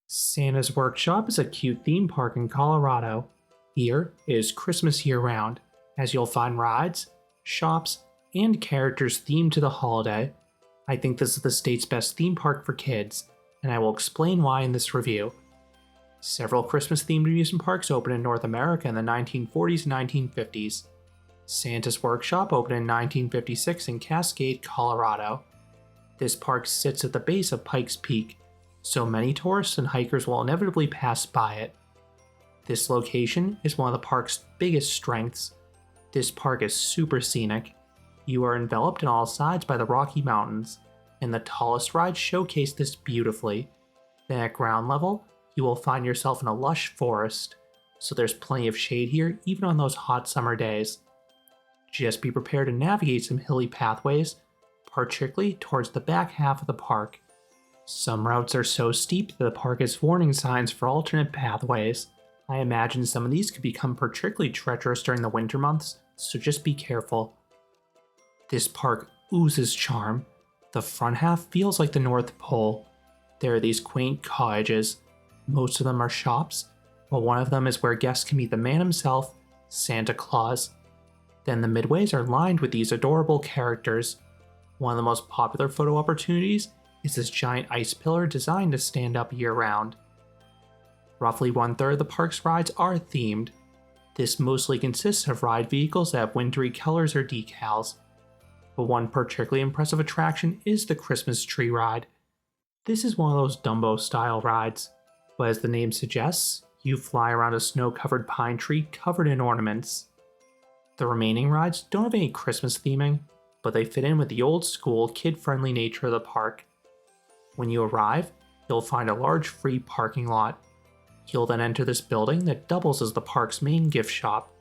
Santa's Workshop is a cute theme park in Colorado. Here is Christmas year round, as you'll find rides, shops, and characters themed to the holiday. I think this is the state's best theme park for kids, and I will explain why in this review. Several Christmas themed amusement parks opened in North America in the 1940s and 1950s. Santa's Workshop opened in 1956 in Cascade, Colorado. This park sits at the base of Pike's Peak, so many tourists and hikers will inevitably pass by it. This location is one of the park's biggest strengths. This park is super scenic. You are enveloped on all sides by the Rocky Mountains, and the tallest rides showcase this beautifully. Then at ground level, you will find yourself in a lush forest, so there's plenty of shade here even on those hot summer days. Just be prepared to navigate some hilly pathways, particularly towards the back half of the park. Some routes are so steep that the park has warning signs for alternate pathways. I imagine some of these could become particularly treacherous during the winter months, so just be careful. This park oozes charm. The front half feels like the North Pole. There are these quaint cottages. Most of them are shops, but one of them is where guests can meet the man himself, Santa Claus. Then the midways are lined with these adorable characters. One of the most popular photo opportunities is this giant ice pillar designed to stand up year-round. Roughly 1/3 of the park's rides are themed. This mostly consists of ride vehicles that have wintry colors or decals. But one particularly impressive attraction is the Christmas tree ride. This is one of those Dumbo-style rides, but as the name suggests, you fly around a snow-covered pine tree covered in ornaments. The remaining rides don't have any Christmas theming, but they fit in with the old-school, kid-friendly nature of the park. When you arrive, you'll find a large free parking lot. You'll then enter this building that doubles as the park's main gift shop.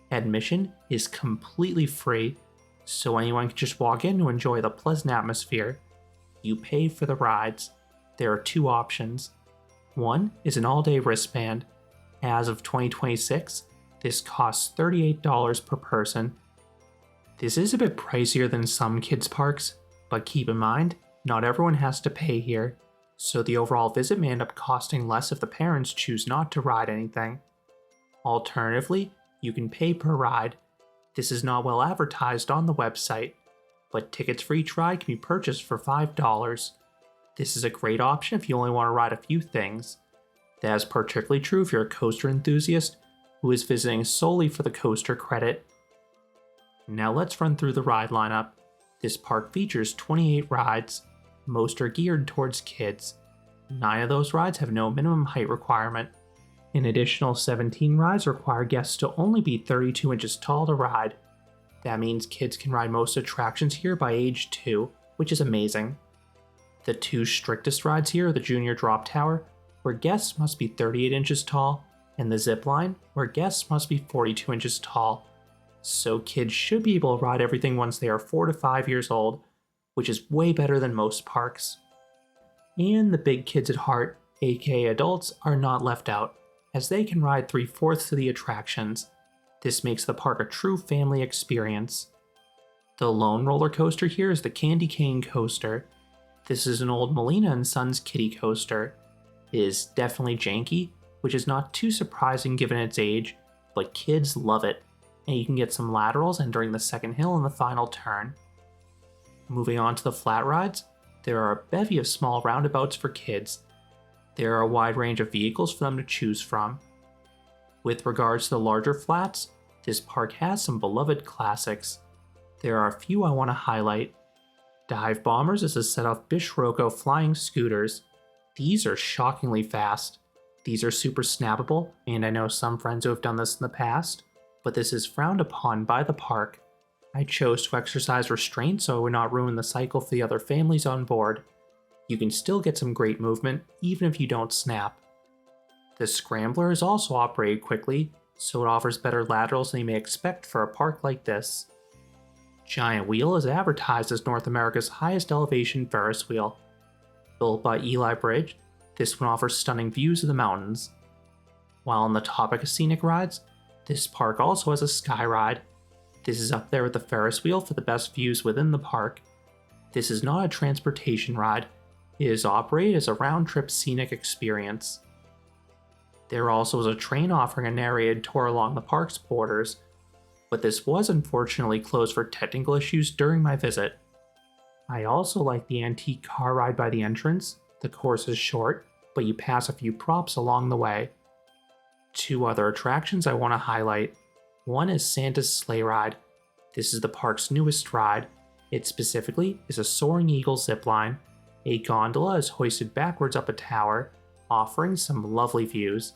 Admission is completely free, so anyone can just walk in to enjoy the pleasant atmosphere. You pay for the rides. There are two options. One is an all-day wristband. As of 2026, this costs $38 per person. This is a bit pricier than some kids' parks, but keep in mind, not everyone has to pay here, so the overall visit may end up costing less if the parents choose not to ride anything. Alternatively, you can pay per ride. This is not well advertised on the website, but tickets for each ride can be purchased for $5. This is a great option if you only want to ride a few things. That is particularly true if you're a coaster enthusiast who is visiting solely for the coaster credit. Now let's run through the ride lineup. This park features 28 rides. Most are geared towards kids. 9 of those rides have no minimum height requirement. An additional 17 rides require guests to only be 32 inches tall to ride. That means kids can ride most attractions here by age 2, which is amazing. The 2 strictest rides here are the Junior Drop Tower, where guests must be 38 inches tall, and the Zip Line, where guests must be 42 inches tall. So kids should be able to ride everything once they are 4 to 5 years old, which is way better than most parks. And the big kids at heart, aka adults, are not left out, as they can ride 3/4 of the attractions. This makes the park a true family experience. The lone roller coaster here is the Candy Cane Coaster. This is an old Molina and Sons kiddie coaster. It is definitely janky, which is not too surprising given its age, but kids love it, and you can get some laterals entering the second hill in the final turn. Moving on to the flat rides, there are a bevy of small roundabouts for kids. There are a wide range of vehicles for them to choose from. With regards to the larger flats, this park has some beloved classics. There are a few I want to highlight. Dive Bombers is a set of Bishroko flying scooters. These are shockingly fast. These are super snappable, and I know some friends who have done this in the past, but this is frowned upon by the park. I chose to exercise restraint so I would not ruin the cycle for the other families on board. You can still get some great movement, even if you don't snap. The Scrambler is also operated quickly, so it offers better laterals than you may expect for a park like this. Giant Wheel is advertised as North America's highest elevation Ferris wheel. Built by Eli Bridge, this one offers stunning views of the mountains. While on the topic of scenic rides, this park also has a sky ride. This is up there with the Ferris wheel for the best views within the park. This is not a transportation ride. It is operated as a round-trip scenic experience. There also is a train offering a narrated tour along the park's borders, but this was unfortunately closed for technical issues during my visit. I also like the antique car ride by the entrance. The course is short, but you pass a few props along the way. Two other attractions I want to highlight. One is Santa's Sleigh Ride. This is the park's newest ride. It specifically is a soaring eagle zipline. A gondola is hoisted backwards up a tower, offering some lovely views.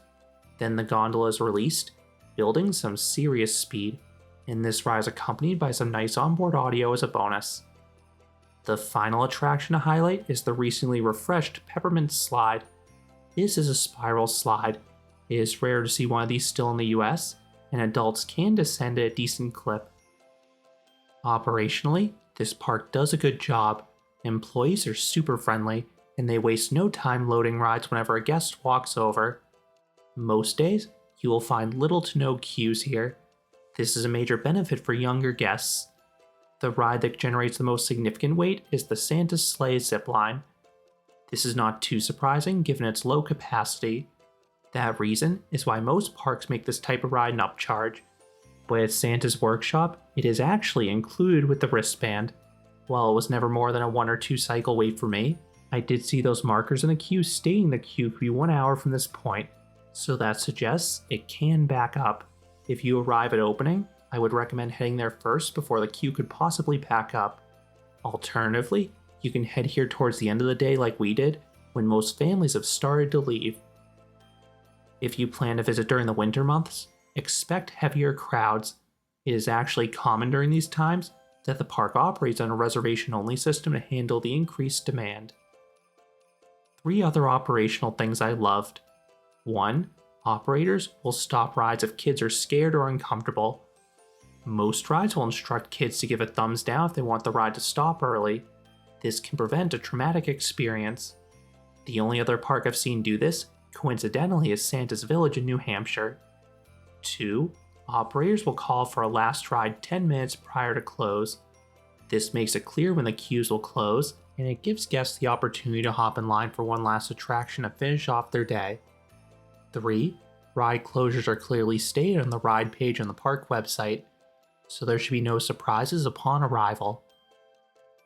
Then the gondola is released, building some serious speed, and this ride is accompanied by some nice onboard audio as a bonus. The final attraction to highlight is the recently refreshed Peppermint Slide. This is a spiral slide. It is rare to see one of these still in the US, and adults can descend at a decent clip. Operationally, this park does a good job. Employees are super friendly, and they waste no time loading rides whenever a guest walks over. Most days, you will find little to no queues here. This is a major benefit for younger guests. The ride that generates the most significant wait is the Santa's Sleigh zipline. This is not too surprising given its low capacity. That reason is why most parks make this type of ride an upcharge, but at Santa's Workshop, it is actually included with the wristband. While it was never more than a 1 or 2 cycle wait for me, I did see those markers in the queue stating the queue could be 1 hour from this point, so that suggests it can back up. If you arrive at opening, I would recommend heading there first before the queue could possibly pack up. Alternatively, you can head here towards the end of the day like we did, when most families have started to leave. If you plan to visit during the winter months, expect heavier crowds. It is actually common during these times that the park operates on a reservation-only system to handle the increased demand. 3 other operational things I loved. 1. Operators will stop rides if kids are scared or uncomfortable. Most rides will instruct kids to give a thumbs down if they want the ride to stop early. This can prevent a traumatic experience. The only other park I've seen do this, coincidentally, is Santa's Village in New Hampshire. 2. Operators will call for a last ride 10 minutes prior to close. This makes it clear when the queues will close, and it gives guests the opportunity to hop in line for one last attraction to finish off their day. 3. Ride closures are clearly stated on the ride page on the park website, so there should be no surprises upon arrival.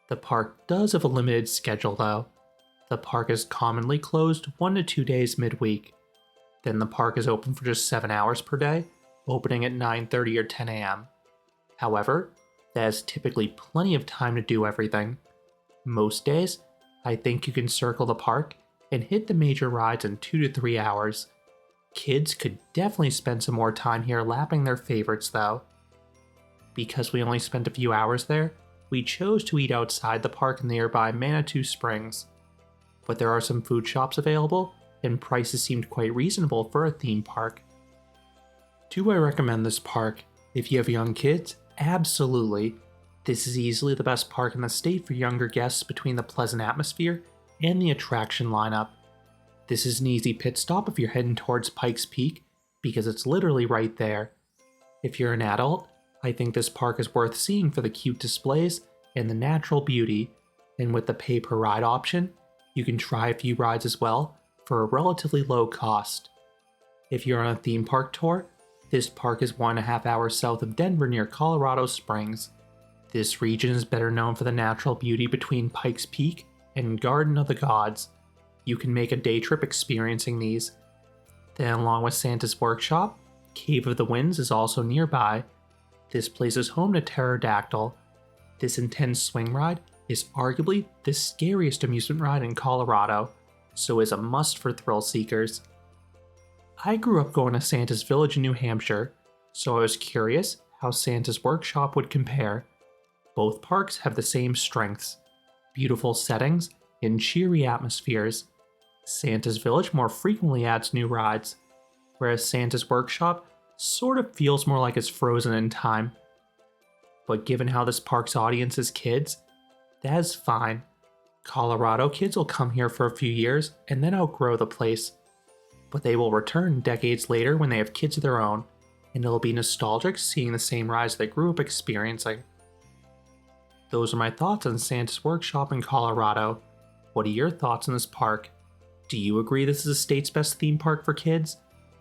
The park does have a limited schedule though. The park is commonly closed 1 to 2 days midweek. Then the park is open for just 7 hours per day, opening at 9:30 or 10 a.m. However, that is typically plenty of time to do everything. Most days, I think you can circle the park and hit the major rides in 2 to 3 hours. Kids could definitely spend some more time here lapping their favorites though. Because we only spent a few hours there, we chose to eat outside the park in the nearby Manitou Springs. But there are some food shops available, and prices seemed quite reasonable for a theme park. Do I recommend this park? If you have young kids, absolutely. This is easily the best park in the state for younger guests between the pleasant atmosphere and the attraction lineup. This is an easy pit stop if you're heading towards Pike's Peak, because it's literally right there. If you're an adult, I think this park is worth seeing for the cute displays and the natural beauty, and with the pay per ride option, you can try a few rides as well for a relatively low cost. If you're on a theme park tour, this park is 1.5 hours south of Denver near Colorado Springs. This region is better known for the natural beauty between Pike's Peak and Garden of the Gods. You can make a day trip experiencing these. Then along with Santa's Workshop, Cave of the Winds is also nearby. This place is home to Pterodactyl. This intense swing ride is arguably the scariest amusement ride in Colorado, so is a must for thrill seekers. I grew up going to Santa's Village in New Hampshire, so I was curious how Santa's Workshop would compare. Both parks have the same strengths: beautiful settings and cheery atmospheres. Santa's Village more frequently adds new rides, whereas Santa's Workshop sort of feels more like it's frozen in time. But given how this park's audience is kids, that is fine. Colorado kids will come here for a few years and then outgrow the place. But they will return decades later when they have kids of their own, and it'll be nostalgic seeing the same rides they grew up experiencing. Those are my thoughts on Santa's Workshop in Colorado. What are your thoughts on this park? Do you agree this is the state's best theme park for kids?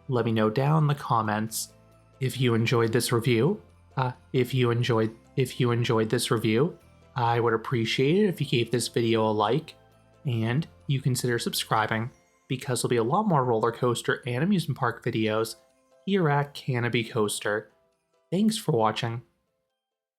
Let me know down in the comments. If you enjoyed this review, if you enjoyed this review, I would appreciate it if you gave this video a like, and you consider subscribing, because there'll be a lot more roller coaster and amusement park videos here at Canopy Coaster. Thanks for watching.